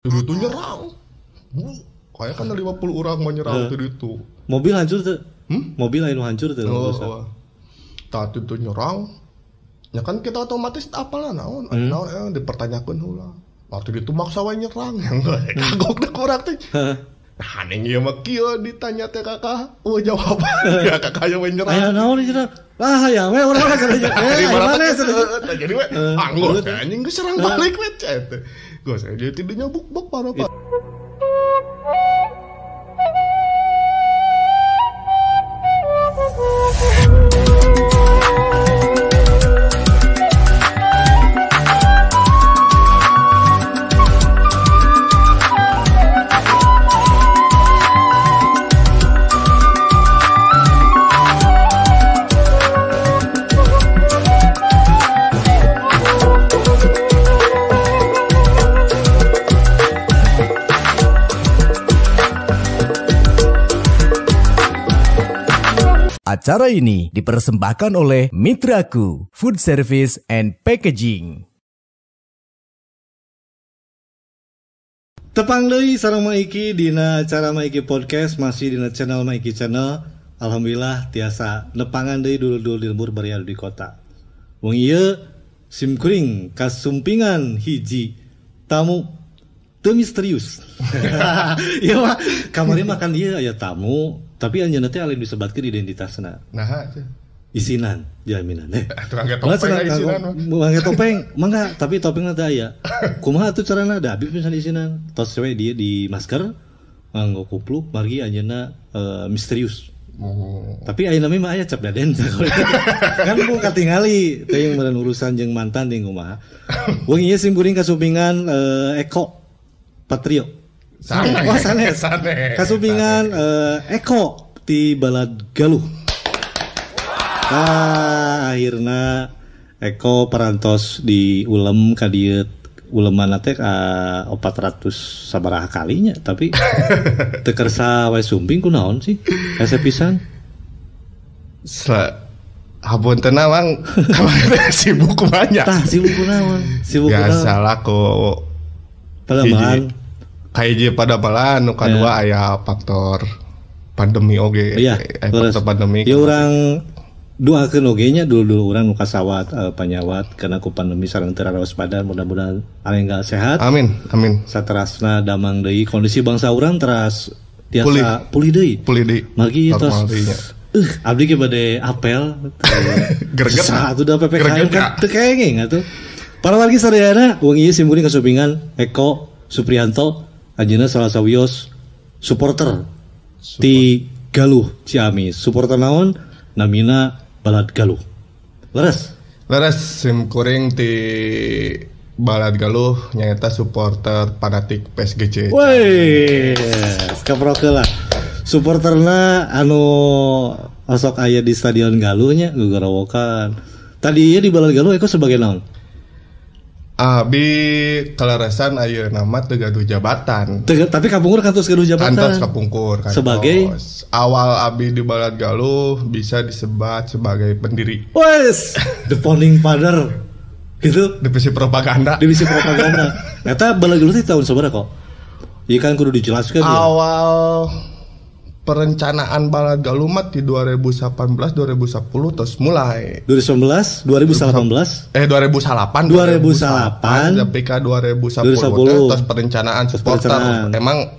Itu nyerang. Kayak kan 50 orang mau nyerang itu. Mobil hancur tuh. Mobil anu hancur tuh. Tadi itu nyerang. Ya kan kita otomatis apalah naon dipertanyakan heula. Waktu itu maksa wae nyerang yang kagok deh kurang teh. Haneng ieu mah kieu ditanya teh kakak, jawab. Ya kakak wae nyerang. Aya naon nyerang? Lah ya we urang kerja. Mana jadi we anggot anjing geus serang balik we cet. Gos jadi tidurnya buk-buk parah. Acara ini dipersembahkan oleh Mitraku Food Service and Packaging. Tepang deui sareng Maiki dina acara Maiki Podcast, masih dina channel Maiki Channel. Alhamdulillah tiasa nepangan deui dulu-dulu di lembur bari adu di kota. Wong ieu simkuring kasumpingan hiji tamu teu misterius. Ieu mah kamari makan dia aya tamu, tapi anjeunna teh alin disebatkeun identitasna. Nah, isinan jaminan. Tukang topeng isinan. Mangga topeng, mangga, tapi topengna teh aya. Kumaha atuh carana da abis pisan isinan. Tos we dia di masker, nganggo kupluk, margi anjeunna misterius. Tapi ayeuna mah aya cap daden. Kan ku katingali teh meureun urusan jeung mantan teh kumaha. Wong ieu simkuring kasumpingan Eko Patrio. Sanes. Kasupingan Eko di Balad Galuh. Akhirna Eko parantos di ulem ka dieu ulemanna teh 400 sabaraha kalinya, tapi teu kersa wae sumping kunaon sih? Asa pisan. Hapunten nawang sibuk banyak. Tah sibuk kunaon? Sibuk kunaon? Biasalah ko palaman. Kayak pada balan nu kadua aya faktor pandemi oge. Iya, faktor pandemi. Ya urang doakeun oge nya dulu urang nu kasawat panyawat karena ku pandemi sareng teu waspada, mudah-mudahan alenggal sehat. Amin. Saterasna damang deui kondisi bangsa urang teras tiasa pulih deui. Margi tos. Abdi ge bade apel. Greget. Satu da PPKM kan teu kengeng atuh. Para wargi sadayana, wong ieu simkuring kasupingan Eko Supriyanto. Anjeunna salah sawios supporter di Galuh Ciamis. Supporter naon? Namina Balad Galuh. Leres simkuring di Balad Galuh nyaeta supporter fanatik PSGC. Woi, kaprokeun lah. Supporterna anu osok aya di Stadion Galuh nya gugarawokan. Tadi ieu di Balad Galuh Eko sebagai naon? Abi keleresan ayeuna nama teu gaduh jabatan. Tapi kapungkur kantos gaduh jabatan. Kantos kapungkur. Sebagai awal Abi di Balad Galuh bisa disebat sebagai pendiri. Wes, the founding father. Gitu. Divisi propaganda. Eta Balad Galuh teh tahun sabaraha kok? Ieu kan kudu dijelaskeun. Awal perencanaan Balad Galuh mah di 2018 2010 terus mulai 2019 2018 tapi ka 2010 terus perencanaan supporter. Emang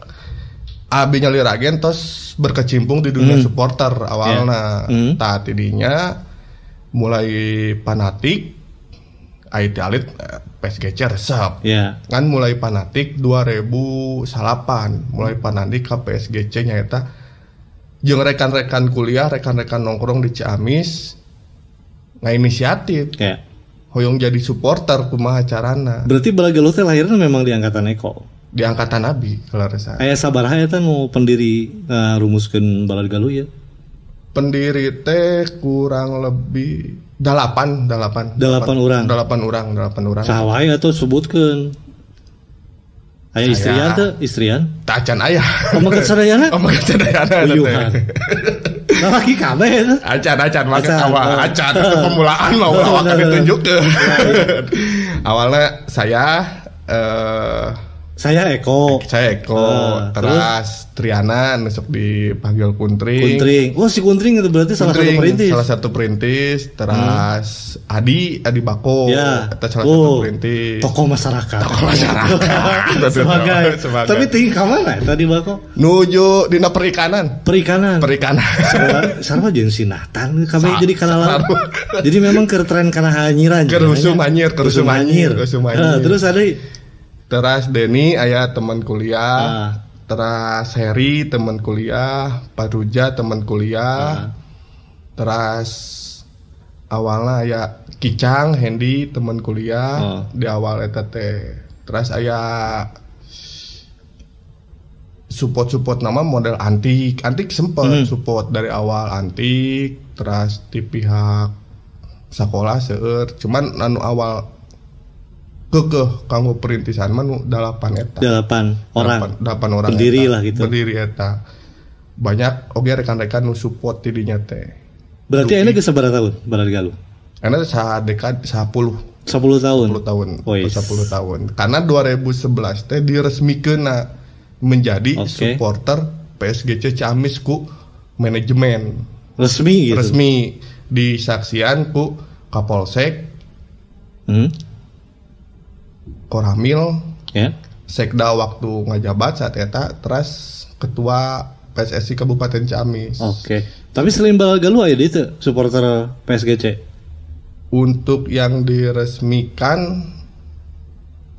abi nyaliragen terus berkecimpung di dunia supporter awalna. Tah tidinya mulai fanatik IT alit PSGC resep. Kan mulai fanatik 2008 mulai fanatik ka PSGC nyaeta jeung rekan-rekan kuliah, rekan-rekan nongkrong di Ciamis ngainisiatif. Hoyong jadi supporter kumaha carana. Berarti Balad Galuh teh lahirna memang di angkatan Eko. Di angkatan Abi keleresan. Aya sabaraha eta nu pendiri ngarumuskeun Balad Galuh ya? Pendiri teh kurang lebih 8 orang. Saha wae atuh sebutkeun. Aya istrian? Tacan aya. Omakeun sadayana? Uyuhan. Laki kabeh itu. Acan maka awal acan pemulaan mau awak ditunjukkeun. Awalnya saya Saya Eko. Terus Triana nusuk dipanggil Kuntring. Oh, si Kuntring itu berarti salah satu perintis. Terus Adi Bako. Ya. Itu salah satu perintis. Tokoh masyarakat. Sebagai. Tapi tinggi ke mana tadi Bako? Nuju dina perikanan. Sarwa jeung si Nathan kami jadi kanal. Jadi memang ke tren kana hanyiran. Kerusum anyir. Terus ada Teras Denny aya teman kuliah, teras Heri teman kuliah, Paruja teman kuliah, teras awalnya aya Kicang Hendy teman kuliah di awal eta teh. Teras aya support nama model antik sempet support dari awal antik, teras di pihak sekolah seueur, cuman anu awal kanggo perintisan mah 8 eta. 8 orang berdiri lah gitu. Berdiri eta. Banyak oge rekan-rekan nu support di dinya teh. Berarti ane geus sabaraha tahun Balad Galuh? Ane dekad 10 tahun. 10 tahun. Karena 2011 teh diresmikeun menjadi supporter PSGC Ciamis ku manajemen. Resmi disaksian ku Kapolsek. Koramil, Sekda waktu ngajabat saat eta, terus ketua PSSI Kabupaten Ciamis. Oke. Tapi selain Balad Galuh aya dieu teu supporter PSGC? Untuk yang diresmikan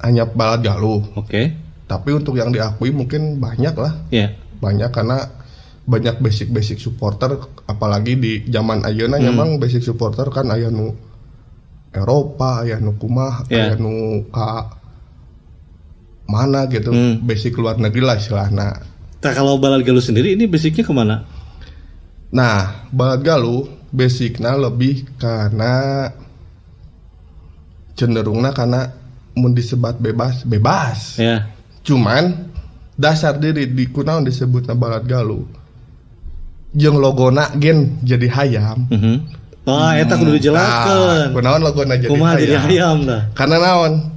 hanya Balad Galuh. Oke. Tapi untuk yang diakui mungkin banyak lah. Iya. Banyak karena banyak basic supporter, apalagi di zaman ayeuna memang basic supporter kan aya nu Eropa, aya nu kumaha, aya nu ka mana gitu, basic luar negeri lah istilahnya. Nah kalau Balad Galuh sendiri ini basicnya kemana? Nah Balad Galuh basicnya lebih karena cenderungnya karena mun disebat bebas. Ya. Cuman dasar diri di kunaon disebutna Balad Galuh. Jeung logona gen jadi hayam. Eta kudu dijelaskeun. Kunaon logona jadi hayam? Kumaha jadi hayam dah? Karena naon?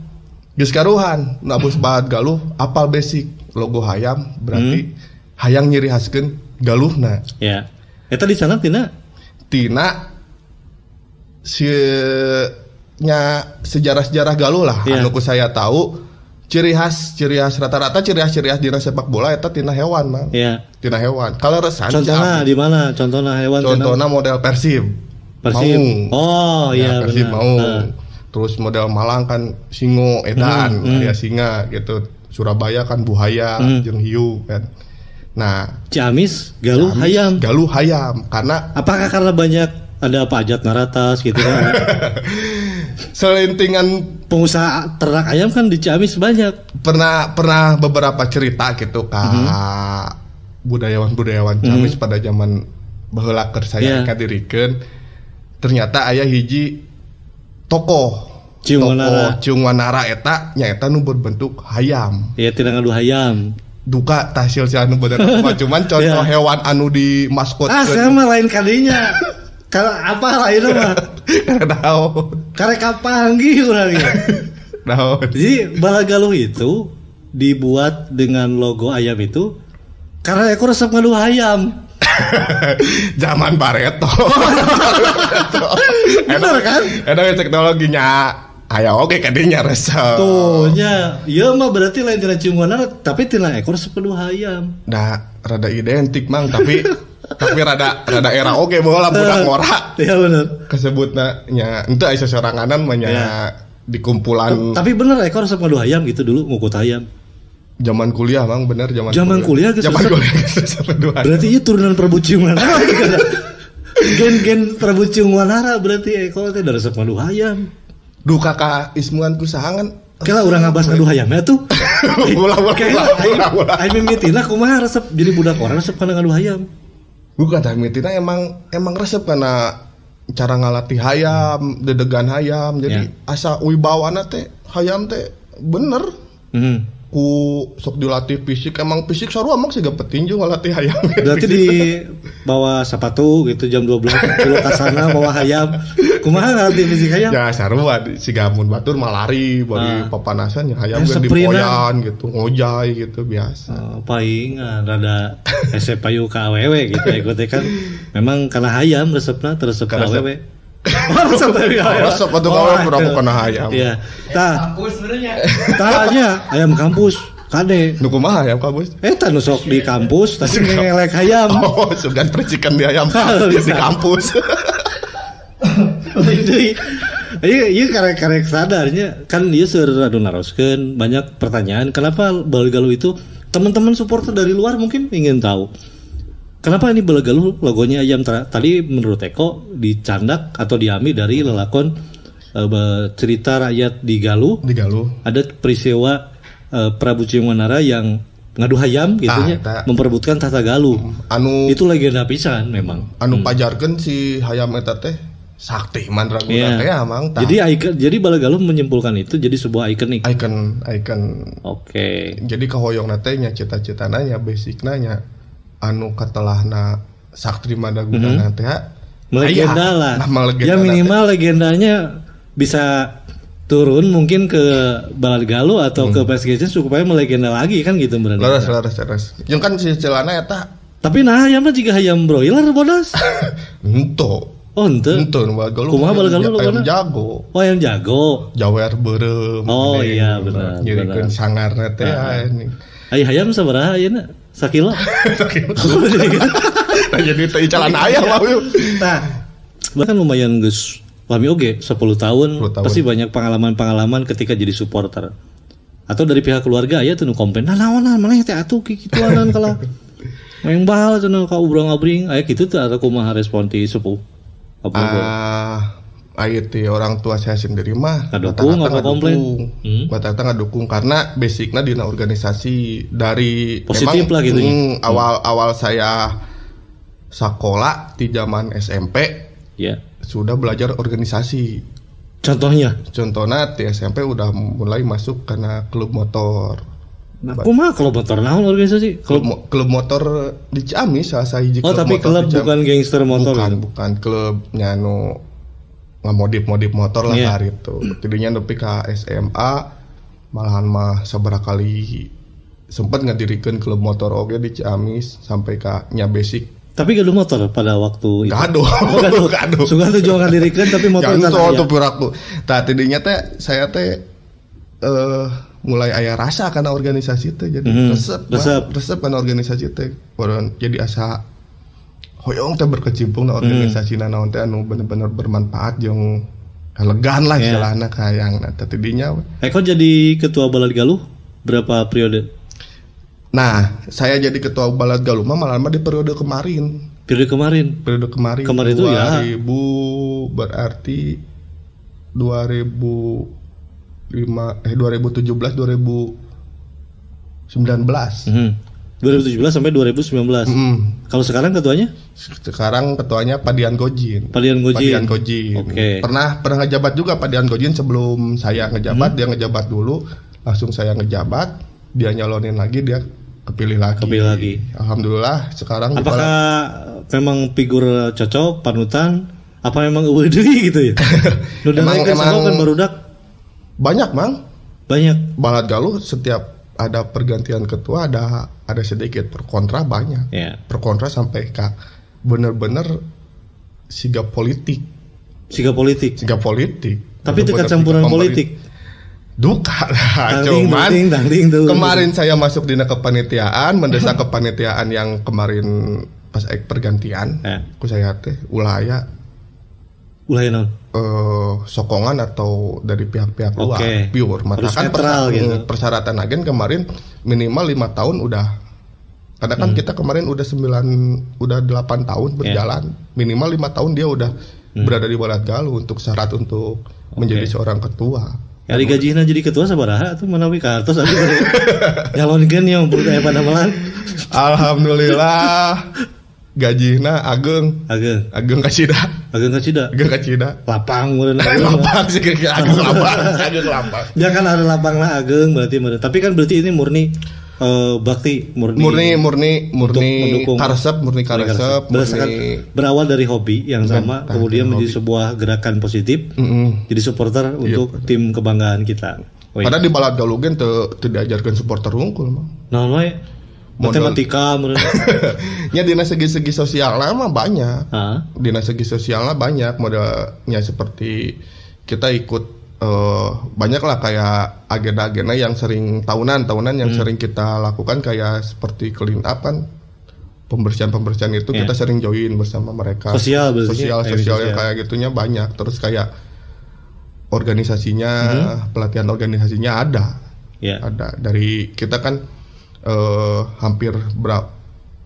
Geus karuhan, nabus Balad Galuh apal basic logo hayam berarti hayang nyiri haskeun galuhna. Ya. Eta di sana tina sejarah Galuh lah. Anu ku saya tahu ciri khas rata-rata ciri khas dina sepak bola eta tina hewan mah. Iya. Tina hewan. Kaleresan. Contohna di mana? Contohna hewan. Contohna model Persib. Oh iya Persib mau. Terus model Malang kan singo edan, ya singa gitu. Surabaya kan buhaya jeung hiu kan. Nah, Ciamis Galuh hayam. Galuh hayam karena apakah karena banyak ada pajak naratas gitu kan? Selentingan pengusaha ternak ayam kan di Ciamis banyak. Pernah beberapa cerita gitu budayawan Ciamis pada zaman baheula keur saya kadirikeun. Ternyata aya hiji tokoh Ciung Wanara eta nyaeta nu berbentuk hayam. Iya, tidak ngadu hayam. Duka tahsil si anu bener cuman contoh hewan anu di maskot. Saya mah lain kalinya. Kalau apa lain mah? Daun. Karek kapanggih urangnya. Daun. Jadi Balad Galuh itu dibuat dengan logo ayam itu karena aku resep ngadu hayam. Zaman Barreto. Bener kan? Ada teknologinya. Ayo oke kadinya resep. Tuh nya, iya mah berarti lain tina Ciung Wanara tapi tina ekor resep ngadu hayam. Nah, rada identik mang tapi rada era oke bola budak ngora. Iya bener. Kesebutna nya henteu aya soranganan mah nya di kumpulan. Tapi bener ekor resep ngadu hayam gitu dulu ngukut hayam. Zaman kuliah bang bener zaman kuliah berarti itu turunan Prabu Ciung Wanara gen Prabu Ciung Wanara berarti kalau teh dari resep ngadu hayam. Duh kakak ismuan kusahangan kala urang ngabas ngadu hayam ya tuh ulah ai mimitina kumaha resep jadi budak orang resep kana ngadu hayam bukan tah mimitina emang resep kana cara ngalatih hayam dedegan hayam jadi asa wibawana teh hayam teh bener. sok dilatih fisik, emang fisik sarua emang sih gak petinju ngelatih hayam. Berarti di bawa sepatu gitu jam 12 kilo kasana bawa hayam. Kumaha ngelatih fisik hayam? Ya sarua si gamun batur mah lari bari papanasan ya hayam Ya, geus dipoyan gitu, ngojay gitu biasa. Palingan rada resep payu ka awewe gitu ikutnya kan. Memang karena hayam resepna teresep ka awewe. Resep payu ka awewe. Resep atuh kawe pura kana hayam. Iya. Kampus sebenarnya. Tanya ayam kampus kade. Nu kumaha hayam kampus? Eta nu sok di kampus tapi ngelek hayam. Oh, sugan percikan di hayam di kampus. Iya karek sadarnya kan dia seradu naroskeun banyak pertanyaan kenapa Bal Galuh itu teman-teman supporter dari luar mungkin ingin tahu kenapa ini Bal Galuh logonya ayam tadi menurut Eko dicandak atau diambil dari lelakon cerita rakyat di Galuh ada peristiwa Prabu Cimanara yang ngadu hayam gitunya memperebutkan tahta Galuh anu itu legenda pisan memang anu pajarkeun si hayam eta teh sakti mandraguna teh amang. Jadi Bal Galuh menyimpulkan itu jadi sebuah ikonik. Icon. Oke. Jadi kahoyongna teh nya cita-citana nya basicna nya anu katelahna sakti mandraguna teh melegenda lah. Ya minimal legendanya bisa turun mungkin ke Bal Galuh atau ke PSGC supaya melegenda lagi kan gitu bener. Leres. Jeung kan si celana eta. Tapi nah ayamna jiga hayam broiler bodas. Henteu. Oh henteu. Bal Galuh. Kumaha Bal Galuh ayam jago. Oh ayam jago. Jawer beureum. Oh iya benar. Nyirikeun sangarna teh ini. Ai hayam sabaraha ayeuna? Sakilo. Nah jadi teh calana ayam mah. Nah, bahkan lumayan geus lami oge 10 tahun. Pasti banyak pengalaman-pengalaman ketika jadi supporter. Atau dari pihak keluarga aya teh nu komplain. Nah naonan maneh teh atuh kikituanan kala. Maeng bahal cenah ka ubrang-abring aya kitu teh atau kumaha respon ti sepuh? Ayat orang tua saya sendiri mah ngadukung atau komplain? Rata-rata ngadukung karena basicnya dina organisasi dari positif lah gitu. Awal saya sekolah di zaman SMP sudah belajar organisasi. Contohnya di SMP udah mulai masuk karena klub motor. Nah, kumaha klub motor naon organisasi? Klub motor di Ciamis salah sahiji klub. Oh, tapi klub bukan gangster motor. Bukan klubnya anu ngamodif motor lah hari itu. Tidinya nepi ka SMA malahan mah sabaraha kali sempat ngadirikeun klub motor oge di Ciamis sampai ka nya basic. Tapi gaduh motor pada waktu itu. Gaduh. Sugan tuh jual ngadirikeun tapi motor kan aya. Tuh piraku. Tah tidinya teh saya teh mulai aya rasa karena organisasi teh jadi resep karena organisasi teh jadi asa hoyong teh berkecimpung na organisasi naon teh anu bener-bener bermanfaat jeung elegan lah istilahna kayang teh tidinya. Eko jadi ketua Bal Galuh berapa periode? Nah, saya jadi ketua Bal Galuh malah di periode kemarin. Kemarin itu 2000 berarti 2017 2019. 2017 sampai 2019. Kalau sekarang ketuanya? Sekarang ketuanya Padian Gojin. Okay. Pernah ngejabat juga Padian Gojin sebelum saya ngejabat. Dia ngejabat dulu, langsung saya ngejabat, dia nyalonin lagi, dia kepilih lagi. Alhamdulillah sekarang. Apakah memang figur cocok panutan? Apa memang eueuh deui gitu ya? emang kan barudak. Banyak Bal Galuh setiap ada pergantian ketua ada sedikit pro kontra banyak. Pro kontra sampai ke bener-bener siga politik. Tapi itu campuran politik. Duka lah. Cuman kemarin saya masuk di kepanitiaan, mendesak kepanitiaan yang kemarin pas pergantian. Ku saya teh ulah non sokongan atau dari pihak-pihak luar pure matakan persyaratan agen kemarin minimal 5 tahun udah karena kan kita kemarin udah 8 tahun berjalan minimal 5 tahun dia udah berada di Bal Galuh untuk syarat untuk menjadi seorang ketua. Ya digajihna jadi ketua sabaraha atuh manawi kartos atuh nyalonkeun nya mumpul pada malan. Alhamdulillah gajihna ageng kasida. Ageng kacida. Ageng kacida. Lapang meureun. Lapang sih kira ageng lapang. Ya kan ada lapangna ageng berarti meureun. Tapi kan berarti ini murni bakti, murni karesep, berawal dari hobi yang sama, kemudian menjadi sebuah gerakan positif, jadi supporter untuk tim kebanggaan kita. Padahal di Balad Galuh gen teu diajarkeun supporter hungkul mah. Naon wae? Matematika meureun. Nya dina segi-segi sosialna mah banyak. Dina segi sosialna banyak modelnya seperti kita ikut banyak lah kayak agenda-agenda yang sering tahunan yang sering kita lakukan kayak seperti clean up kan, pembersihan itu kita sering join bersama mereka. Sosial yang kayak gitunya banyak. Terus kayak organisasinya, pelatihan organisasinya ada dari kita kan hampir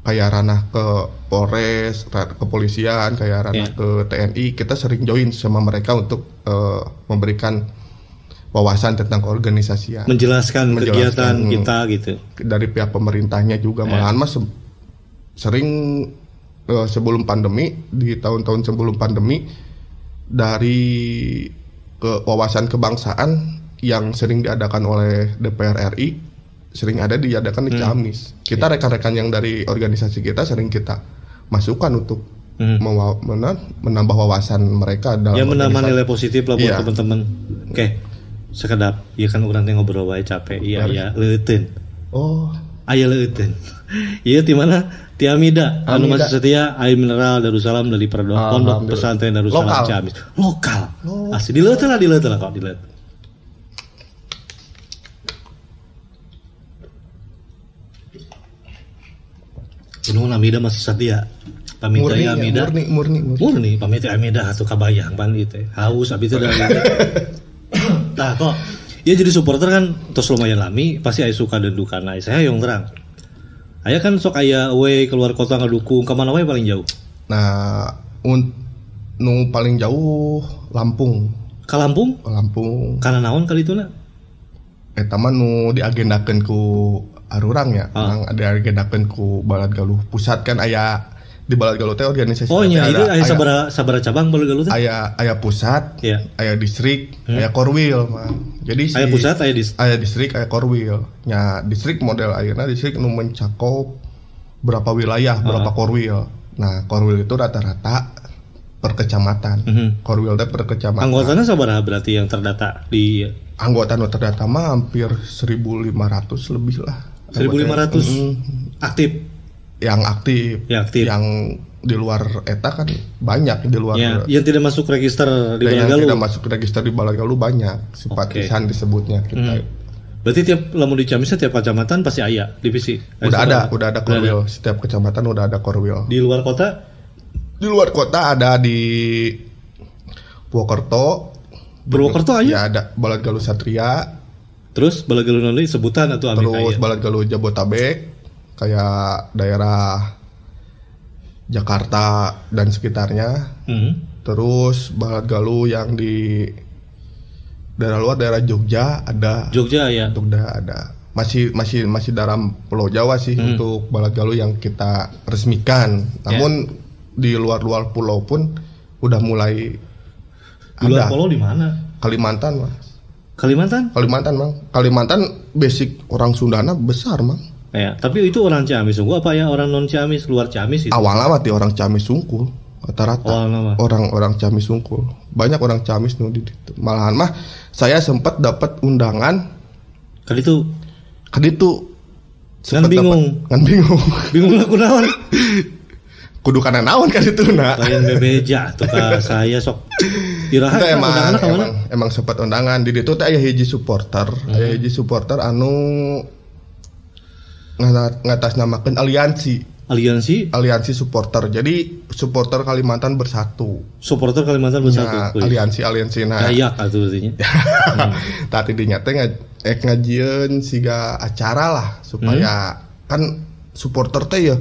kayak ranah ke Polres, kepolisian, kayak ranah ke TNI, kita sering join sama mereka untuk memberikan wawasan tentang keorganisasian, menjelaskan kegiatan kita gitu. Dari pihak pemerintahnya juga malahan mas sering sebelum pandemi, di tahun-tahun sebelum pandemi, dari wawasan kebangsaan yang sering diadakan oleh DPR RI sering ada diadakan di Ciamis. Kita rekan-rekan yang dari organisasi kita sering kita masukkan untuk menambah wawasan mereka dalam menambah nilai positif lah buat teman-teman. Oke. Sekedap, ya kan orang teh ngobrol wae capek. Iya, leuteun. Oh, aya leuteun. Iya di mana? Ti Amida, anu masih setia air mineral Darussalam dari Pondok Pesantren Darussalam Ciamis. Lokal. Asli dileuteun lah kok dileuteun. Ini Amida masih setia. Pamit ya Amida. Murni pamit Amida atuh kabayang pan ieu teh. Haus abi teh dari. Nah, kok ya jadi supporter kan tos lumayan lami, pasti aya suka dan duka. Nah, saya yang terang. Aya kan sok aya we keluar kota ngadukung, ka mana we paling jauh? Nah, nu paling jauh Lampung. Ka Lampung? Ka Lampung. Kana naon kali itu na? Eta mah nu diagendakeun ku arurang ya, ada agendakeun ku Balad Galuh pusat kan aya di Balad Galuh teh organisasi. Oh nya itu aya sabaraha cabang Balad Galuh teh? Aya pusat, aya distrik, aya korwil mah. Jadi aya pusat, aya distrik, aya korwil. Nya distrik model ayeuna distrik nu mencakup berapa wilayah, berapa korwil. Nah, korwil itu rata-rata per kecamatan. Korwil teh per kecamatan. Anggotanya sabaraha berarti yang terdata di anggota nu terdata mah hampir 1.500 lebih lah. 1.500 aktif. Yang aktif. Yang di luar eta kan banyak di luar. Yang tidak masuk register di Balad Galuh. Yang tidak masuk register di Balad Galuh banyak. Simpatisan disebutnya kita. Berarti tiap lamun di Ciamis tiap kecamatan pasti aya divisi. Udah ada korwil. Setiap kecamatan udah ada korwil. Di luar kota? Di luar kota ada di Purwokerto. Purwokerto aja? Ya ada Balad Galuh Satria. Terus Balad Galuh nanti sebutan atau terus Balad Galuh Jabotabek kayak daerah Jakarta dan sekitarnya. Terus Balad Galuh yang di daerah luar, daerah Jogja ada. Jogja ya. Jogja ada. Masih dalam Pulau Jawa sih untuk Balad Galuh yang kita resmikan. Namun di luar pulau pun udah mulai ada. Di luar pulau di mana? Kalimantan, Mas. Kalimantan, Mang. Kalimantan basic orang Sundana besar, Mang. Ya, tapi itu orang Ciamis sungguh apa ya orang non Ciamis, luar Ciamis itu? Awalnya mah orang Ciamis sungkul. Rata-rata orang Ciamis sungkul. Banyak orang Ciamis nu di ditu. Malahan mah saya sempat dapat undangan kali itu. Kan bingung. Bingung lah kunaon. Kudu kana naon kan itu na. Lain bebeja tuh ka saya sok. Iraha emang sempat undangan di ditu teh aya hiji supporter, anu ngatasnamakeun aliansi supporter. Jadi supporter Kalimantan Bersatu. Nah, aliansi nah. Dayak atuh artinya. Tadi dinya teh ngajieun siga acara lah supaya kan supporter teh ya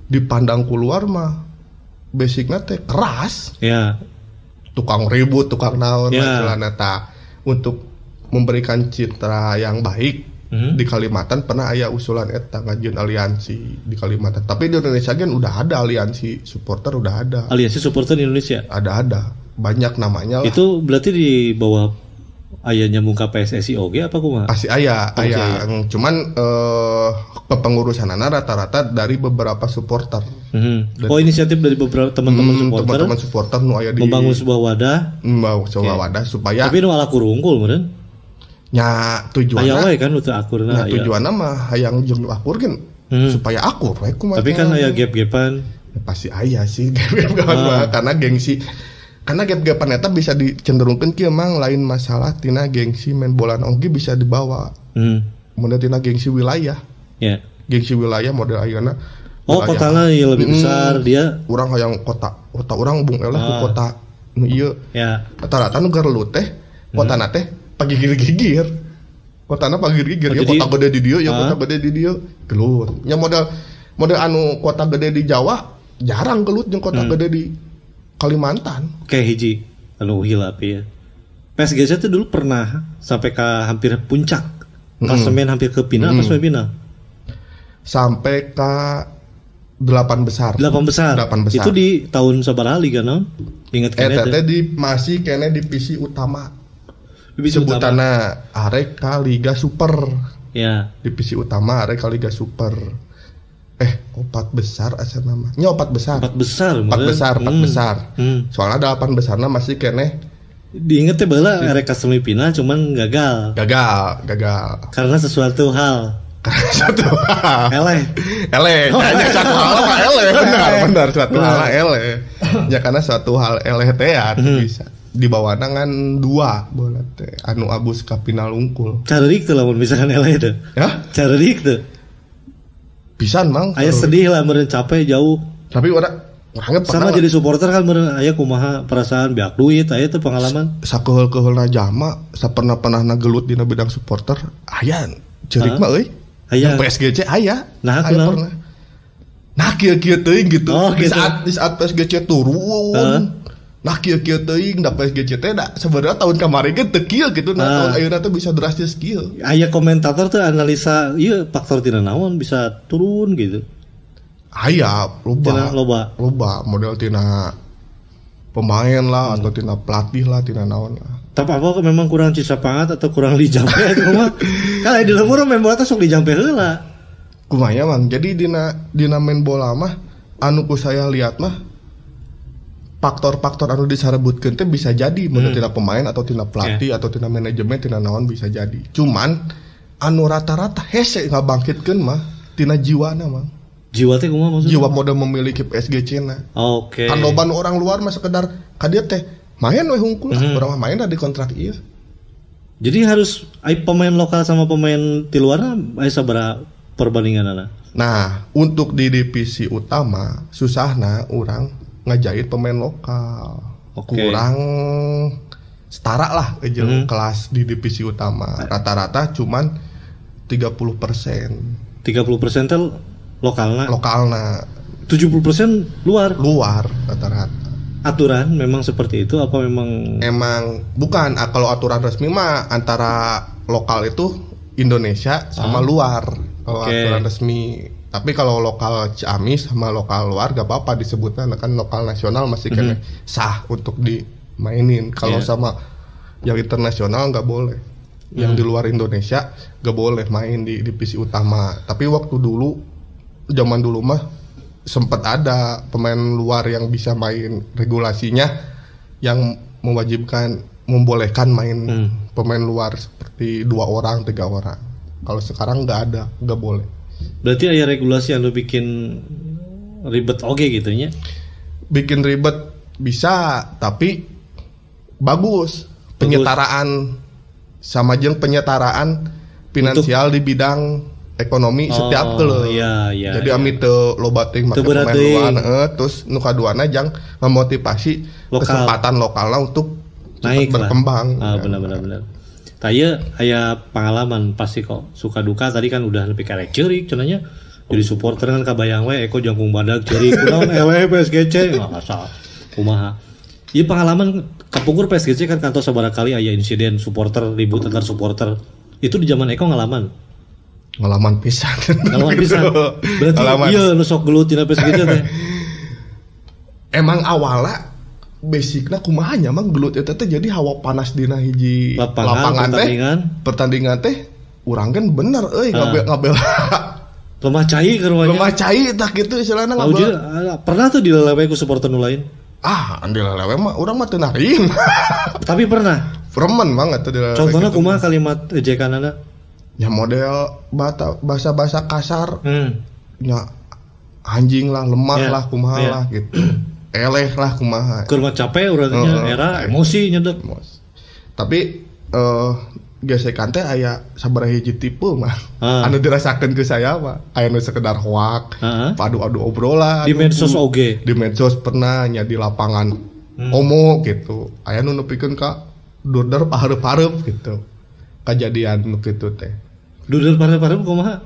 dipandang keluar mah basicnya teh keras. Ya. Tukang ribut, tukang naon celana ta untuk memberikan citra yang baik Di Kalimantan pernah aya usulan eta ngajuin aliansi di Kalimantan. Tapi di Indonesia kan udah ada aliansi supporter, udah ada. Aliansi supporter di Indonesia. Ada. Banyak namanya lah. Itu berarti di bawah aya nyambung ke PSSI oge apa kumaha? Pasti aya. Cuman kepengurusanana rata-rata dari beberapa supporter. Inisiatif dari beberapa teman-teman supporter. Teman-teman supporter nu aya di membangun sebuah wadah. Wadah supaya. Tapi nu ala kurungkul meureun. Nya tujuanna aya wae kan utuh akurna. Tujuanna mah hayang jeung akur kan supaya akur we kumaha. Tapi kan aya gap-gapan. Ya, pasti aya sih gap-gapan karena gengsi. Karena gap-gapan eta bisa dicenderungkeun kieu mang lain masalah tina gengsi main bola oge bisa dibawa. Model tina gengsi wilayah. Ya. Gengsi wilayah model ayeuna. Kotana yang lebih besar dia. Urang hayang kota urang bung eleh ku kota nu ieu. Ya. Rata-rata nu garelu teh kotana teh pagigir-gigir. Kotana pagigir-gigir ya kota gede di dieu ya kota gede di dieu gelut. Nya model anu kota gede di Jawa jarang gelut jeung kota gede di Kalimantan. Kayak hiji anu hilap ya. PSGC itu dulu pernah sampai ke hampir puncak. Klasemen hampir ke final apa sampai final? Sampai ke 8 besar. 8 besar. Itu di tahun sabaraha liga naon? Ingat kene teh masih kene divisi utama. Sebutanna arek ka Liga Super. Ya. Divisi utama arek ka Liga Super. 4 besar asa nama. Nya 4 besar. 4 besar. Soalnya 8 besarna masih kene. Diinget teh baheula arek ka semifinal cuman gagal. Karena sesuatu hal. Eleh. Hanya satu hal mah eleh, benar suatu hal eleh. Ya karena suatu hal eleh teh ya bisa. Di bawah nangan 2 bola teh anu abus ka final unggul. Carerik teh lamun misalkan eleh teh. Ya? Carerik teh. Pisan mang. Aya sedih lah meureun capek jauh. Tapi urang sama jadi supporter kan meureun aya kumaha perasaan beak duit aya teh pengalaman. Sakeheul-keheulna jalma sapernah-pernahna gelut dina bidang supporter aya ceurik mah euy. Aya PSGC aya. Nah pernah. Nah kieu-kieu teuing gitu. Di saat PSGC turun. Nah kieu-kieu teuing da PSGC teh da sebenarnya tahun kemarin ge teu kieu gitu tahun ayeuna teh bisa drastis kieu. Aya komentator tuh analisa ieu faktor tina naon bisa turun gitu. Aya loba model tina pemain lah atau tina pelatih lah tina naon lah. Tapi apa memang kurang cisapangat atau kurang dijampe itu mah. Kalau di lembur main bola teh sok dijampe heula. Kumaha mang jadi dina main bola mah anu ku saya lihat mah faktor-faktor anu disebutkeun teh bisa jadi mun tina pemain atau tina pelatih atau tina manajemen tina naon bisa jadi. Cuman anu rata-rata hese ngabangkitkeun mah tina jiwana mah. Jiwa teh kumaha maksudnya? Jiwa model memiliki PSG-na. Oke. Kan loba nu orang luar mah sekedar ka dieu teh main we hungkul urang mah main da di kontrak ieu. Jadi harus pemain lokal sama pemain di luar aya sabaraha perbandinganana? Nah, untuk di divisi utama susahna urang ngajait pemain lokal. Kurang setara lah kelas di divisi utama. Rata-rata cuman 30%. 30% teh lokalna. 70% luar rata-rata. Aturan memang seperti itu apa memang bukan kalau aturan resmi mah antara lokal itu Indonesia sama luar kalau aturan resmi. Tapi kalau lokal Ciamis sama lokal luar gak apa-apa disebutnya kan lokal nasional masih kena sah untuk dimainin. Kalau sama yang internasional gak boleh. Yang di luar Indonesia gak boleh main di divisi utama. Tapi waktu zaman dulu mah sempat ada pemain luar yang bisa main, regulasinya yang membolehkan main pemain luar seperti 2 orang, 3 orang. Kalau sekarang gak ada, gak boleh. Berarti ada regulasi yang lu bikin ribet gitu nya? Bikin ribet bisa, tapi bagus. Penyetaraan sama jeung penyetaraan finansial di bidang ekonomi setiap keuleuh. Iya. Jadi ami teu loba teuing make pemain luar, terus nu kaduana jang memotivasi kesempatan lokalna untuk naik berkembang. Benar. Taya aya pengalaman pasti kok suka duka tadi kan udah lebih karek ceurik cenanya jadi supporter kan kabayang we eko jangkung badag ceurik kunaon eleh PSGC ngasa kumaha. Ieu pengalaman kapungkur PSGC kan kantor sabaraha kali aya insiden supporter ribut antar supporter. Itu di zaman eko ngalaman. ngalaman pisan. Ngalaman Gitu. pisan. Berarti Ngalaman. iya nu sok gelut tina pes gitu teh. Emang awalnya basicnya kumaha nya mang gelut eta teh jadi hawa panas dina hiji lapangan teh. Pertandingan teh urang kan bener euy ngabela. Lemah cai ke rumahnya. Lemah cai tak gitu istilahna ngabela. Pernah tuh dilelewe ku supporter nu lain? Dilelewe mah urang mah teu naring. Tapi pernah. Remen banget tuh dilelewe. Contohnya kumaha kalimat ejekanana? Ya model bahasa kasar. Ya anjing lah, lemah lah, kumaha lah gitu. Eleh lah kumaha. Keur mah capek urangnya era emosi nyedek. Tapi gesekan teh aya sabaraha hiji tipe mah. Anu dirasakeun ke saya mah aya nu sekedar hoak, padu-adu obrolan. Di medsos oge. Di medsos pernah nya di lapangan omo gitu. Aya nu nepikeun ka durder pahareup-hareup gitu. Kejadian nu kitu teh. Durder pahareup-hareup kumaha?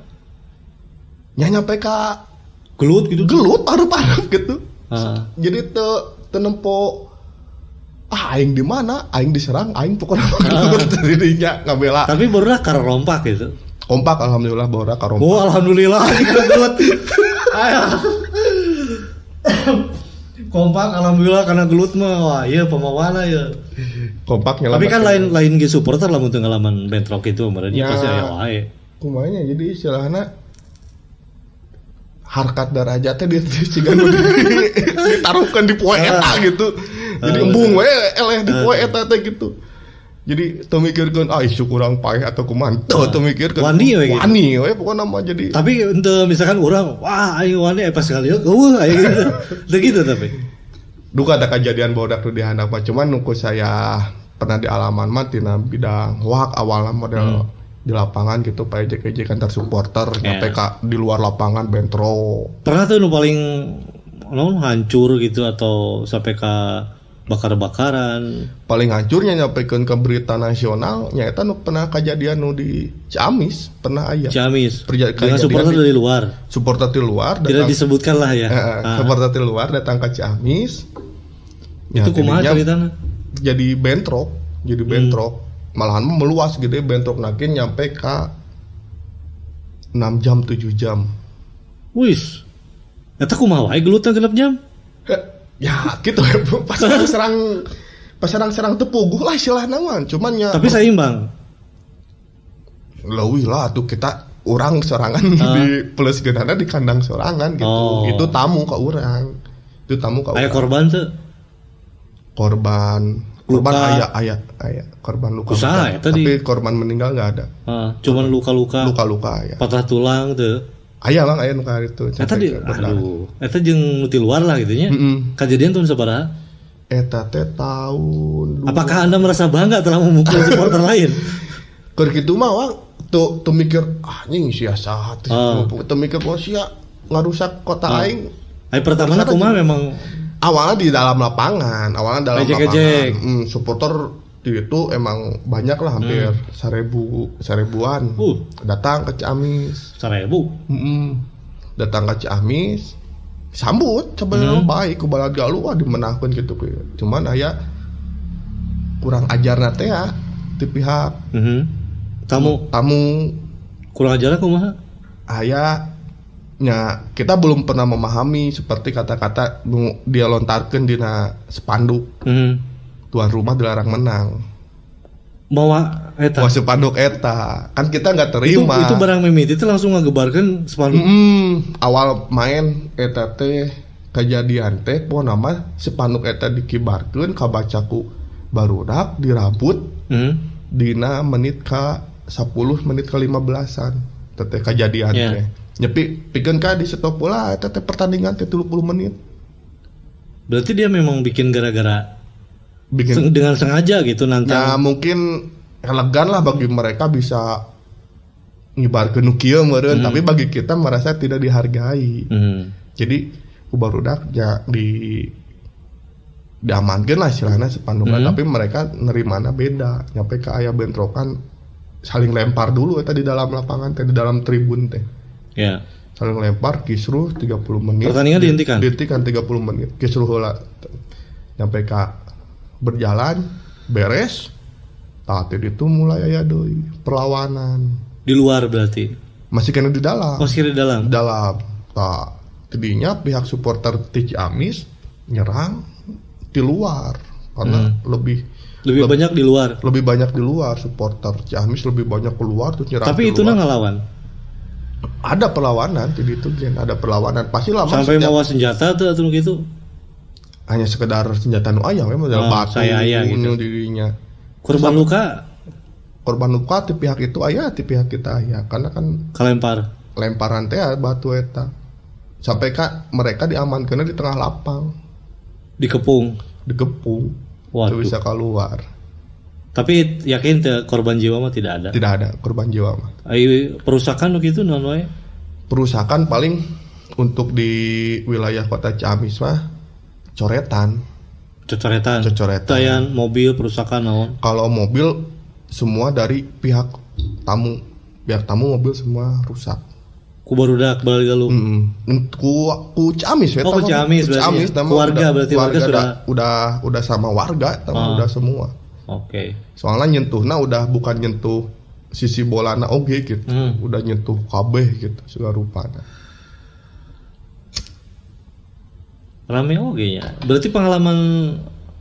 Nya nyampe ka gelut gitu. Gelut pahareup-hareup gitu. Jadi teu nempo aing di mana? Aing diserang, aing pokoknya dirinya ngabela. Tapi barulah karompak gitu. Kompak alhamdulillah barulah karompak. Oh alhamdulillah gelut. Aya. Kompak alhamdulillah karena gelut mah wah ieu pemawana ya. Kompak nyelamat. Tapi kan lain ge supporter lamun teu ngalaman bentrok itu meureun pasti aya wae. Kumanya jadi istilahna harkat darajatnya dia cigan ditaruhkan di poe eta gitu. Jadi embung we eleh di poe eta teh gitu. Jadi teu mikirkeun isu kurang paeh atau kumaha. Teu mikirkeun. Wani we gitu. Wani we pokona mah jadi. Tapi ente misalkan orang wah aing wani pas sekali eueuh aya gitu. Teu gitu tapi. Duka ada kejadian bodak tuh di handap mah cuman nuku saya pernah di alaman mah tina bidang hoak awalnya model di lapangan gitu pak ejek antar supporter sampai di luar lapangan bentro. Pernah tuh nu paling hancur gitu atau sampai ke bakar-bakaran. Paling hancurnya nyampaikan ke berita nasional nyata nu pernah kejadian nu di Ciamis pernah aya. Ciamis. Dengan supporter dari luar. Supporter di luar. Tidak disebutkan lah ya. Supporter di luar datang ke Ciamis. Itu kumaha ceritanya? Jadi bentrok. Malahan meluas gitu ya bentrok nakin nyampe ke 6 jam 7 jam. Wis. Eta kumaha wae gelutna 6 jam? Ya gitu pas serang tepuguh lah istilahna mah cuman ya. Tapi seimbang. Leuwih lah tuh kita orang serangan di plus genana di kandang serangan gitu. Itu tamu ke orang. Aya korban tuh? Korban aya korban luka. Usaha, tapi korban meninggal nggak ada. Cuman luka-luka aya. Patah tulang tuh. Aya bang aya nu itu. Eta jeung nu ti luar lah gitu nya. Kejadian tahun sabaraha? Eta teh tahun. Apakah Anda merasa bangga telah memukul supporter lain? Keur kitu mah wang tuh mikir anjing sia saha teu mikir sia ngarusak kota aing. Ai pertamana kumaha memang awalnya di dalam lapangan, ejek. Supporter itu emang banyak lah hampir 1000-an datang ke Ciamis. 1000. Datang ke Ciamis, sambut sebenarnya baik ku balad galuh dimenahkeun gitu. Cuman aya kurang ajarna teh ya di pihak tamu kurang ajarna kumaha? Aya nya kita belum pernah memahami seperti kata-kata dia lontarkan dina spanduk tuan rumah dilarang menang bawa eta spanduk eta kan kita nggak terima itu barang mimiti itu langsung ngagebarkan spanduk awal main eta teh kejadian teh pokona mah spanduk eta dikibarkeun kabacaku barudak dirabut dina menit ka 10 menit ke 15an teh kejadian teh nyepi pikeun ka di stop bola eta teh pertandingan teh 30 menit. Berarti dia memang bikin gara-gara dengan sengaja gitu nanti. Ya mungkin elegan lah bagi mereka bisa ngibarkeun nu kieu meureun tapi bagi kita merasa tidak dihargai. Jadi ku barudak ya diamankeun lah istilahna sepandukna tapi mereka nerimana beda. Nyampe ka aya bentrokan saling lempar dulu eta di dalam lapangan teh di dalam tribun teh. Ya. Saling lempar kisruh 30 menit. Pertandingan dihentikan. Dihentikan 30 menit. Kisruh heula. Nyampe ka berjalan beres. Tah teh ditu mulai aya deui perlawanan. Di luar berarti. Masih kena di dalam. Masih di dalam. Dalam. Nah, tadinya pihak supporter di Ciamis nyerang di luar karena lebih banyak di luar. Lebih banyak di luar, supporter Ciamis lebih banyak keluar terus nyerang. Tapi itu ngelawan. Ada perlawanan, jadi itu ada perlawanan. Pasti lama sampai bawa senjata tuh atau gitu. Hanya sekedar senjata nu aya memang batu gitu. Dirinya. Korban luka di pihak itu aya, di pihak kita aya karena kan lemparan teh batu eta. Sampai mereka diamankan di tengah lapang. Dikepung. Waduh. Bisa keluar. Tapi yakin korban jiwa mah tidak ada. Tidak ada korban jiwa mah. Perusakan begitu non wae. Perusakan paling untuk di wilayah kota Ciamis mah coretan. Tayan mobil perusakan naon? Kalau mobil semua dari pihak tamu mobil semua rusak. Ku barudak balik galuh. Ku Ciamis ya. Ku Ciamis berarti. Keluarga berarti warga udah sama warga, udah semua. Oke. Soalnya nyentuhna udah bukan nyentuh sisi bolana oge gitu. Udah nyentuh kabeh gitu segala rupanya. Rame oge nya. Berarti pengalaman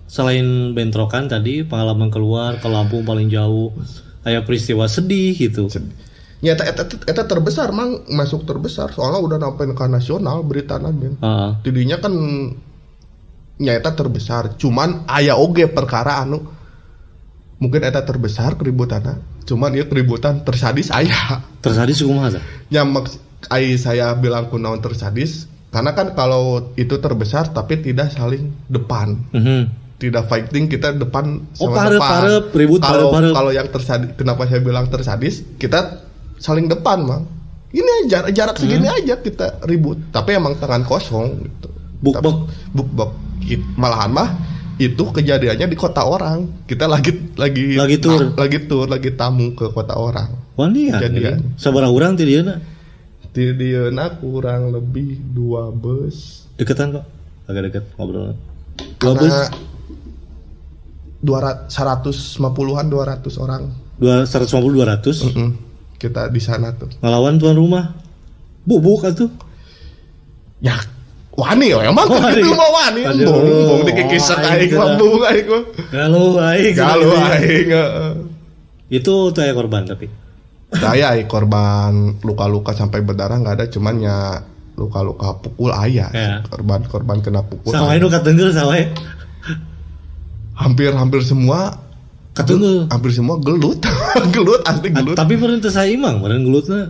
selain bentrokan tadi, pengalaman keluar ke Lampung paling jauh, kayak peristiwa sedih gitu. Ya eta terbesar mang masuk terbesar soalnya udah sampai ke nasional berita nabi. Tidinya kan nyata terbesar, cuman aya oge perkara anu mungkin eta terbesar keributanna, cuman ieu keributan tersadis aya. Tersadis kumaha? Ya saya bilang kunaon tersadis karena kan kalau itu terbesar tapi tidak saling depan. Tidak fighting, kita depan sama depan. Ribut kalau yang tersadis, kenapa saya bilang tersadis? Kita saling depan, Mang. Ini jarak segini aja kita ribut, tapi emang tangan kosong gitu. Buk-buk. Malahan mah itu kejadiannya di kota orang. Kita lagi tamu ke kota orang. Kejadian. Sabaraha urang ti dieuna? Ti dieuna kurang lebih 2 bus. Deketan kok. Agak deket ngobrol. 2 bus 150-an 200 orang. 150-200? Kita di sana tuh. Ngelawan tuan rumah. Bubuk atuh. Ya, wani emang gitu mau wani. Bung dikikis aing mah bung aing mah. Galuh aing. Itu aya korban tapi. Saya korban luka-luka sampai berdarah enggak ada, cuman ya luka-luka pukul aya. Ya. Korban kena pukul. Sawae nu katenggel sawae. Hampir semua katunggul. Hampir semua gelut. Asli gelut. Tapi pernah teu saimbang, pernah gelutna.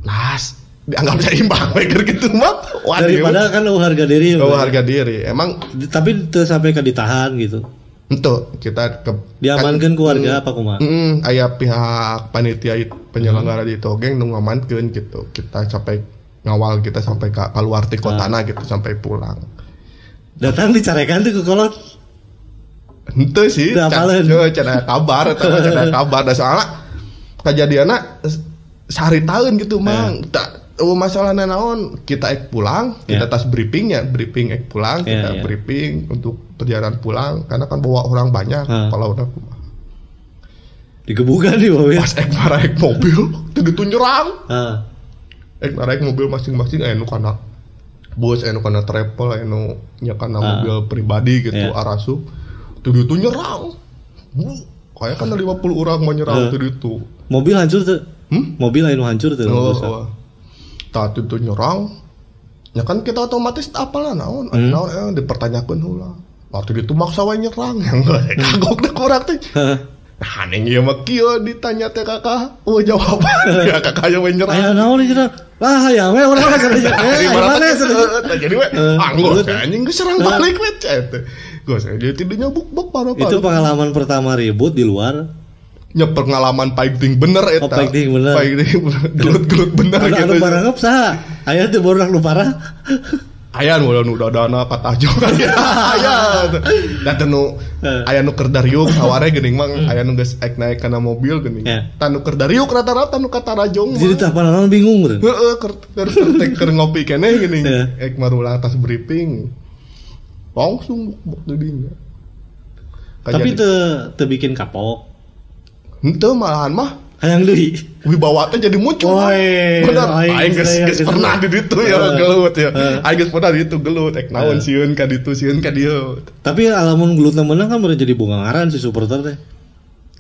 Las, dianggap saimbang beker gitu mah. Daripada kan harga diri. Harga diri. Emang tapi teu sampai ke ditahan gitu. Itu kita diamankan keluarga apa kumaha? Aya pihak panitia penyelenggara di Togeng nu ngamankeun gitu. Kita sampai ngawal kita sampai ke keluar ti kotana gitu sampai pulang. Datang dicarekan tuh ke kolot. Henteu sih, cenah kabar da soalna kejadianna saritaeun gitu Mang. Masalahna naon? Kita pulang, kita tas briefing pulang, kita briefing untuk perjalanan pulang karena kan bawa orang banyak. Kalau udah digebukan di mobil. Pas naik mobil, itu nyerang. Naik mobil masing-masing anu kana bus, anu kana travel, anu nya kana mobil pribadi gitu arasup. Itu nyerang. Kayak kan 50 orang mau nyerang itu. Mobil hancur tuh. Mobil anu hancur tuh. Tadi itu nyerang. Ya kan kita otomatis apalah naon dipertanyakan heula. Waktu itu maksa wae nyerang yang kagok deh kurang teh. Aneh ieu mah kieu ditanya teh kakak. Jawaban ya kakak yang nyerang. Aya naon cenah? Lah ya we urang cenah. Jadi we anggur anjing geus serang balik we teh. Gos jadi tidurnya buk parah. Itu pengalaman pertama ribut di luar. Ya pengalaman fighting bener eta. Fighting bener. Gelut bener gitu. Anu barangep saha? Aya teu barudak nu parah. Aya nu udah dana kata aja. Aya. Da teu aya nu keur dariuk saware geuning mang aya nu geus naik kana mobil geuning. Tanu keur dariuk rata-rata nu kata rajong. Jadi tah panangan bingung beureun. Heeh keur ngopi keneh geuning. Marulang tas briefing. Langsung buk didinya. Tapi teu bikin kapok. Henteu malahan mah hayang deui. Wibawa teh jadi muncul. Bener. Aing geus pernah di ditu ya gelut ya. Aing geus pernah di ditu gelut. Naon sieun ka ditu sieun ka dieu. Tapi alamun gelutna menang kan bener jadi bunga ngaran si supporter teh.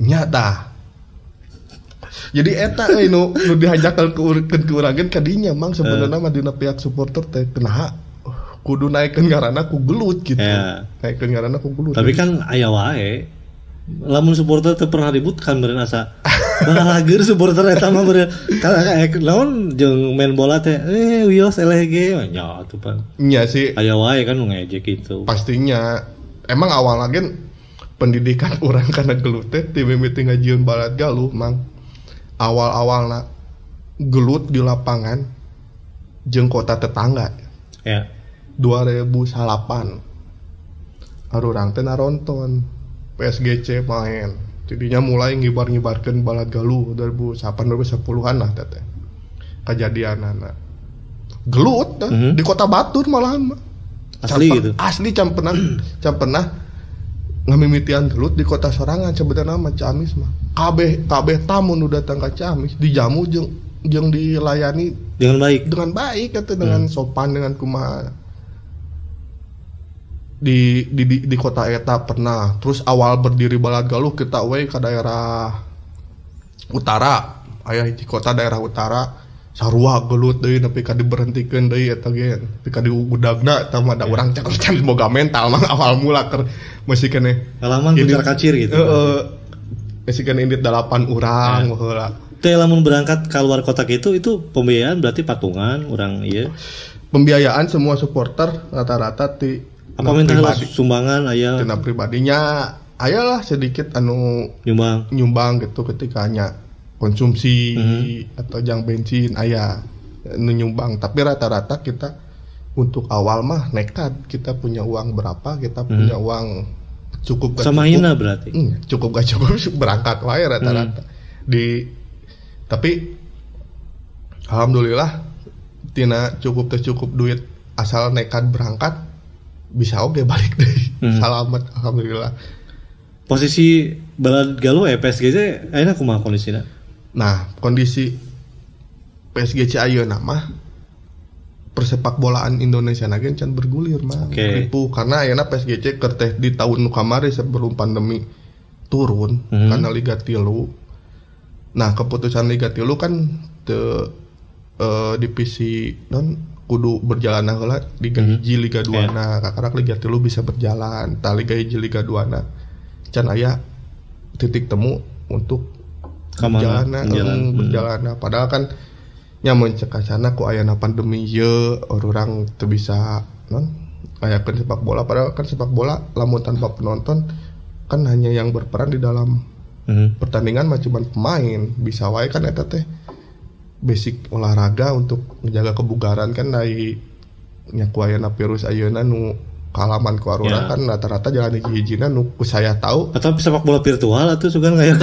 Nya tah. Jadi eta nu dihajakeun ke urang ka dinya mang sebenarnya mah dina pihak supporter teh kunaha kudu naikeun ngaranna ku gelut gitu. Naikeun ngaranna ku gelut. Tapi kan aya wae. Lamun supporter teu pernah ribut kan beureun asa balageur supporter eta mah beureun naon jeung main bola teh wios elege nya atuh pan. Nya sih aya wae kan nu ngejek itu. Pastinya emang awal lagi pendidikan orang kana gelut teh ti mimiti ngajieun balad galuh mang awal-awalna gelut di lapangan jeung kota tetangga. Ya. 2008. Arurang teh naronton PSGC main. Jadinya mulai ngibar-ngibarkeun balad galuh 2010-an lah teh. Kejadianana. Gelut di Kota Batur malahan mah. Asli gitu. Asli can pernah ngamimitian gelut di kota sorangan sebenarnya mah Ciamis mah. Kabeh tamu nu datang ka Ciamis dijamu jeung dilayani dengan baik. Dengan baik eta dengan sopan dengan kumaha. Di kota eta pernah. Terus awal berdiri balad galuh kita we ka daerah utara. Aya di kota daerah utara sarua gelut deui nepi ka diberhentikeun deui eta ge. Nepi ka diudagna eta mah da urang can boga mental mah awal mula keur masih keneh kalaman kucar kacir gitu. Masih keneh indit 8 urang heula. Teh lamun berangkat keluar kota gitu itu pembiayaan berarti patungan urang ieu. Pembiayaan semua supporter rata-rata ti apa minta sumbangan aya tina pribadinya ayalah sedikit anu nyumbang gitu ketika nya konsumsi atau jang bensin aya nu nyumbang, tapi rata-rata kita untuk awal mah nekat, kita punya uang berapa, kita punya uang cukup gak sama cukup hina berarti cukup gak cukup berangkat wae rata-rata tapi alhamdulillah tina cukup duit asal nekat berangkat bisa oke balik deh. Selamat alhamdulillah. Posisi balad galuh PSGC ayeuna kumaha kondisina? Nah, kondisi PSGC ayeuna mah persepak bolaan Indonesia nagen can bergulir mah. Ripuh karena ayeuna PSGC keur teh di tahun nu kamari sebelum pandemi turun karena Liga 3. Nah, keputusan Liga 3 kan divisi kudu berjalan heula Liga 1 Liga 2 na kakarak Liga 3 bisa berjalan ta Liga 1 Liga 2 na can aya titik temu untuk berjalan padahal kan nya mun cek asana ku aya pandemi ieu orang teu bisa ayakeun sepak bola padahal kan sepak bola lamun tanpa penonton kan hanya yang berperan di dalam pertandingan mah cuma pemain bisa wae kan eta teh basic olahraga untuk menjaga kebugaran kan dari nyakuayana virus ayeuna nu kalaman ku arurang kan rata-rata jalan hiji-hijina nu saya tahu atau sepak bola virtual atau sugan kayak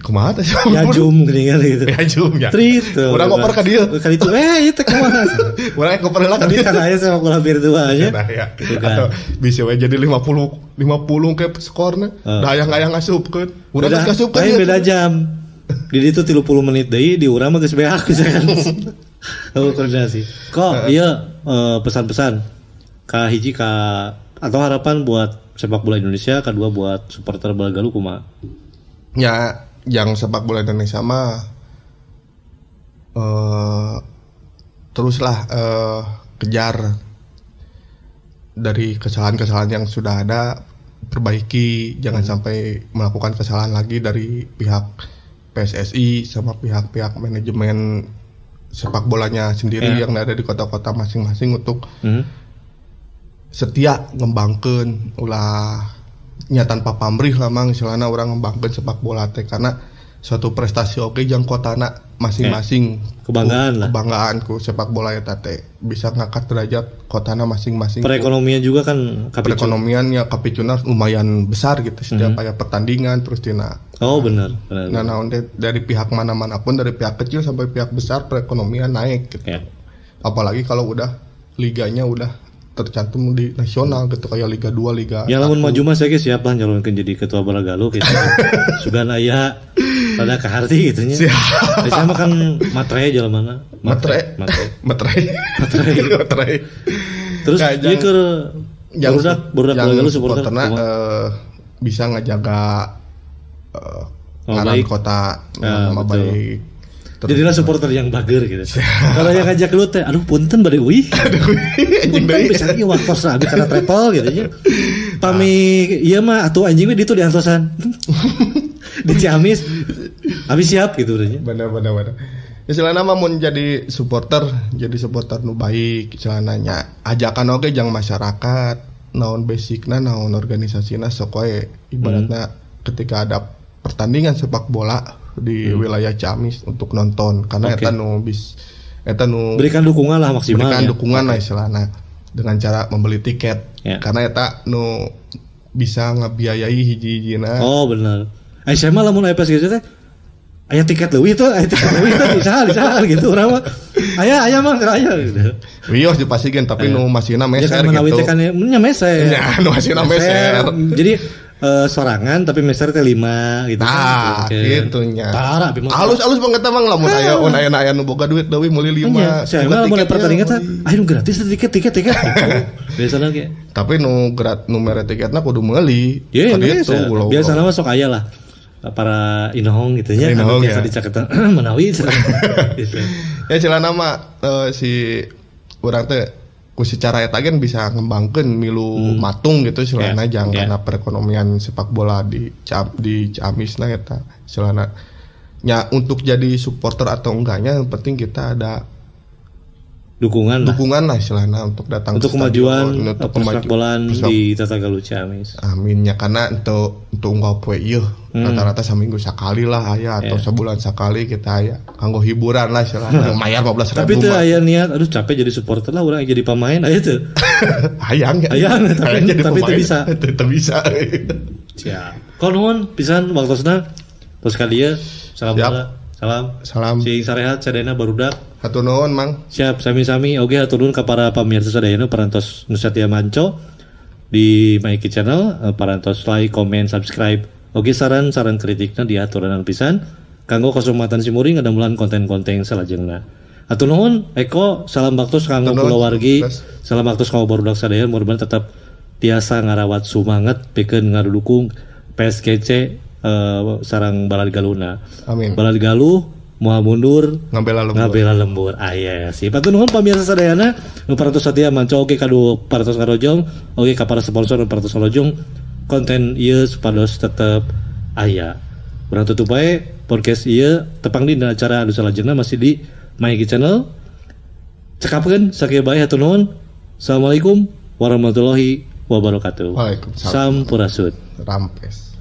kumaha teh ya zoom geuningan gitu ya zoom ya trit urang ngoper ka dieu kali itu itu kumaha urang ngoper heula ka dieu kan aya sepak bola virtual aja nah ya atau bisa we jadi 50 ke skorna da hayang ngasupkeun urang geus ngasupkeun beda jam di itu 30 menit deui di urang mah geus beak misalkan. Koordinasi. Kok iya pesan-pesan ka hiji atau harapan buat sepak bola Indonesia, kedua buat supporter bola galuh kumaha? Ya, yang sepak bola Indonesia mah teruslah kejar dari kesalahan-kesalahan yang sudah ada, perbaiki, jangan sampai melakukan kesalahan lagi dari pihak PSSI sama pihak-pihak manajemen sepak bolanya sendiri yang ada di kota-kota masing-masing untuk setia ngembangkeun ulah nya tanpa pamrih lah mang istilahna orang ngembangkeun sepak bola teh karena suatu prestasi oke jang kotana masing-masing kebanggaan ku sepak bola eta teh bisa ngangkat derajat kotana masing-masing. Perekonomian juga kan perekonomian ya kapicuna lumayan besar gitu setiap aya pertandingan terus tina. Oh benar. Nah dari pihak mana-manapun dari pihak kecil sampai pihak besar perekonomian naik gitu. Apalagi kalau udah liganya udah tercantum di nasional gitu kayak Liga 2 Liga. Ya lamun maju mah saya siap lah nyalonkeun jadi ketua bola galuh gitu. Sugan aya rada kaharti gitu nya. Saya mah kan matre jalan mana? Matre. Terus dia ke barudak lu supporter bisa ngejaga ngaran kota nama baik. Jadilah supporter yang bager gitu. Kalau yang ngajak lu teh, aduh punten bade euy. Anjing deui. Bisa ieu waktos abi kana travel gitu nya. Pami ieu mah atuh anjing we ditu diantosan. Di Ciamis. Abi siap gitu nya. Bener. Istilahna mah mun jadi supporter nu baik, istilahna nya ajakan oge jang masyarakat, naon basicna, naon organisasina sok we ibaratna ketika ada pertandingan sepak bola di wilayah Ciamis untuk nonton karena eta nu berikan dukungan lah maksimal. Berikan dukungan lah istilahna dengan cara membeli tiket. Karena eta nu bisa ngabiayai hiji-hijina. Oh benar. Saya mah lamun aya PSG teh aya tiket leuwih tuh bisa gitu urang mah. Aya mah gitu. Wios dipasikeun tapi nu masihna meser gitu. Ya kan nya meser. Ya nu masihna meser. Jadi sorangan tapi meser teh 5 gitu. Nah, gitu nya. Halus banget emang lamun aya nu boga duit deui meuli 5. Saya mah lamun pertandingan teh anu gratis tiket. Biasana ge. Tapi nu mere tiketna kudu meuli. Gitu. Biasana mah sok aya lah. Para inohong gitu nya anu biasa dicaketan menawi. Ya celana mah si urang teh ku secara eta gen bisa ngembangkeun milu matung gitu selana karena perekonomian sepak bola di Ciamisna eta selana nya untuk jadi supporter atau enggaknya yang penting kita ada dukungan lah selana untuk datang untuk kemajuan sepak bola di Tatagalu Ciamis. Amin ya karena untuk unggal poe ieu rata-rata seminggu sekali lah aya atau sebulan sekali kita aya kanggo hiburan lah selana mayar 15.000. Tapi teu aya niat aduh capek jadi supporter lah urang jadi pemain aya teu. Hayang tapi teu bisa. Teu bisa. Sia. Nuhun pisan waktosna. Terus ka dieu salam. Si sarehat sadayana barudak. Hatur nuhun Mang. Siap sami-sami oge hatur nuhun ka para pamirsa sadayana parantos nu satia manco di Maiki Channel, parantos like, comment, subscribe. Oge saran kritikna diaturanan pisan kanggo kasumatan simuring ngadamulan konten-konten salajengna. Hatur nuhun Eko, salam baktos kanggo kulawargi, salam baktos kanggo barudak sadayana mudah-mudahan tetap tiasa ngarawat sumanget pikeun ngadukung PSGC sarang Balad Galuna. Amin. Balad Galuh moal mundur ngabela lembur. Aya sih. Hatur nuhun pamirsa sadayana nu parantos satia manco oge kadu parantos ngarojong oge ka para sponsor nu parantos ngarojong konten ieu supados tetep aya. Urang tutup bae podcast ieu tepang dina acara anu salajengna masih di Maiki Channel. Cekapkeun sakieu bae hatur nuhun. Assalamualaikum warahmatullahi wabarakatuh. Waalaikumsalam. Sampurasun. Rampes.